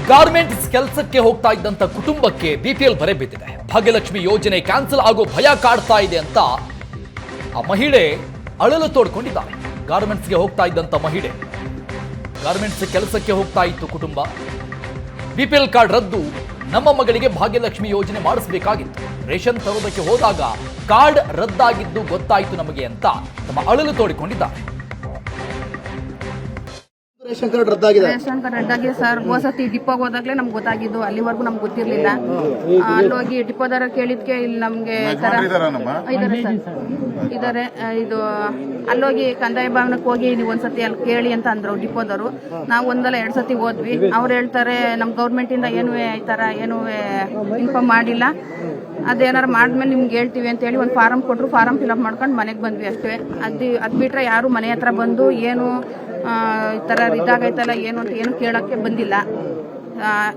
Garments ಕೆಲಸಕ್ಕೆ ಹೋಗ್ತಾ ಇದ್ದಂತ ಕುಟುಂಬಕ್ಕೆ ಬಿಪಿಎಲ್ ಬರೆ ಬಿದ್ದಿದೆ. ಭಾಗ್ಯಲಕ್ಷ್ಮಿ ಯೋಜನೆ ಕ್ಯಾನ್ಸಲ್ ಆಗೋ ಭಯ ಕಾಡ್ತಾ ಇದೆ ಅಂತ ಆ ಮಹಿಳೆ ಅಳಲು ತೋಡ್ಕೊಂಡಿದ್ದಾರೆ. ಗಾರ್ಮೆಂಟ್ಸ್ಗೆ ಹೋಗ್ತಾ ಇದ್ದಂತ ಮಹಿಳೆ, ಗಾರ್ಮೆಂಟ್ಸ್ ಕೆಲಸಕ್ಕೆ ಹೋಗ್ತಾ ಇತ್ತು ಕುಟುಂಬ. ಬಿಪಿಎಲ್ ಕಾರ್ಡ್ ರದ್ದು, ನಮ್ಮ ಮಗಳಿಗೆ ಭಾಗ್ಯಲಕ್ಷ್ಮಿ ಯೋಜನೆ ಮಾಡಿಸಬೇಕಾಗಿತ್ತು. ರೇಷನ್ ತರೋದಕ್ಕೆ ಹೋದಾಗ ಕಾರ್ಡ್ ರದ್ದಾಗಿದ್ದು ಗೊತ್ತಾಯಿತು ನಮಗೆ ಅಂತ ತಮ್ಮ ಅಳಲು ತೋಡಿಕೊಂಡಿದ್ದಾರೆ. ರೇಷನ್ ಕಾರ್ಡ್ ರದ್ದಾಗಿದೆ ಸರ್. ಹೋಸತಿ ಡಿಪೋಗೆ ಹೋದಾಗ್ಲೇ ನಮ್ಗೆ ಗೊತ್ತಾಗಿದ್ದು, ಅಲ್ಲಿವರೆಗೂ ನಮ್ಗೆ ಗೊತ್ತಿರ್ಲಿಲ್ಲ. ಅಲ್ಲೋಗಿ ಡಿಪೋದಾರ ಕೇಳಿದ್ಕೆ ಇಲ್ಲಿ ನಮ್ಗೆ ಇದಾರೆ ಇದು ಅಲ್ಲೋಗಿ ಕಂದಾಯ ಭವನಕ್ಕೆ ಹೋಗಿ ನೀವು ಒಂದ್ಸತಿ ಅಲ್ಲಿ ಕೇಳಿ ಅಂತ ಅಂದ್ರು ಡಿಪೋದವರು. ನಾವು ಒಂದಲ್ಲ 2 ಸತಿ ಹೋದ್ವಿ. ಅವ್ರು ಹೇಳ್ತಾರೆ ನಮ್ ಗೌರ್ಮೆಂಟ್ ಇಂದ ಏನು ಈ ತರ ಏನು ಇನ್ಫಾರ್ಮ್ ಮಾಡಿಲ್ಲ, ಅದೇನಾರು ಮಾಡಿದ್ಮೇಲೆ ನಿಮ್ಗೆ ಹೇಳ್ತೀವಿ ಅಂತ ಹೇಳಿ ಒಂದು ಫಾರಂ ಕೊಟ್ಟರು. ಫಾರಂ ಫಿಲಪ್ ಮಾಡ್ಕೊಂಡು ಮನೆಗೆ ಬಂದ್ವಿ ಅಷ್ಟೇ. ಅದ್ ಬಿಟ್ರೆ ಯಾರು ಮನೆ ಹತ್ರ ಬಂದು ಏನು ಈ ತರ ಇದಾಗೈತಲ್ಲ ಏನು ಅಂತ ಏನು ಕೇಳಕ್ಕೆ ಬಂದಿಲ್ಲ.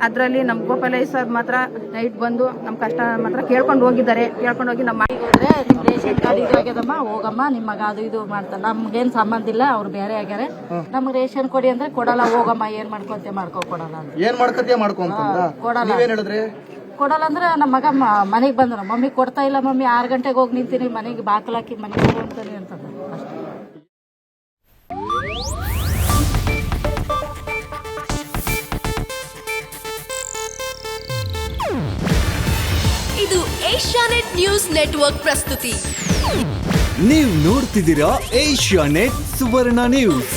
ಅದರಲ್ಲಿ ನಮ್ಮ ಗೋಪಾಲ ಸರ್ ಮಾತ್ರ ನೈಟ್ ಬಂದು ನಮ್ಮ ಕಷ್ಟ ಮಾತ್ರ ಕೇಳ್ಕೊಂಡು ಹೋಗಿದ್ದಾರೆ. ಕೇಳ್ಕೊಂಡು ಹೋಗಿ ನಮ್ಮ ಹೋದ್ರೆ ನಿಮ್ ರೇಷನ್ ಕಾರ್ಡ್ ಇದಾಗ್ಯದಮ್ಮ, ಹೋಗಮ್ಮ ನಿಮ್ಮ ಮಗ ಅದು ಇದು ಮಾಡ್ತಾರೆ, ನಮ್ಗೇನ್ ಸಂಬಂಧ ಇಲ್ಲ, ಅವ್ರು ಬೇರೆ ಆಗ್ಯಾರೆ, ನಮ್ಗೆ ರೇಷನ್ ಕೊಡಿ ಅಂದ್ರೆ ಕೊಡಲ್ಲ, ಹೋಗಮ್ಮ ಏನ್ ಮಾಡ್ಕೊಂತ ಕೊಡಲ್ಲ ಅಂತ. ಏನ್ ಮಾಡ್ಕತಿಯ ಕೊಡಲ್ಲ ಕೊಡಲ್ಲ ಅಂದ್ರೆ ನಮ್ಮ ಮಗ ಮನೆಗೆ ಬಂದ್ರು, ಮಮ್ಮಿ ಕೊಡ್ತಾ ಇಲ್ಲ ಮಮ್ಮಿ, 6 ಗಂಟೆಗೆ ಹೋಗಿ ನಿಂತೀನಿ ಮನೆಗೆ ಬಾಕಲಾಕಿ ಮನೆಗೆ ಹೋಗ್ತಾನೆ ಅಂತಂದ್ರೆ ಅಷ್ಟೇ. ಇದು ಏಷ್ಯಾನೆಟ್ ನ್ಯೂಸ್ ನೆಟ್ವರ್ಕ್ ಪ್ರಸ್ತುತಿ. ನೀವು ನೋಡ್ತಿದ್ದೀರಾ ಏಷ್ಯಾನೆಟ್ ಸುವರ್ಣ ನ್ಯೂಸ್.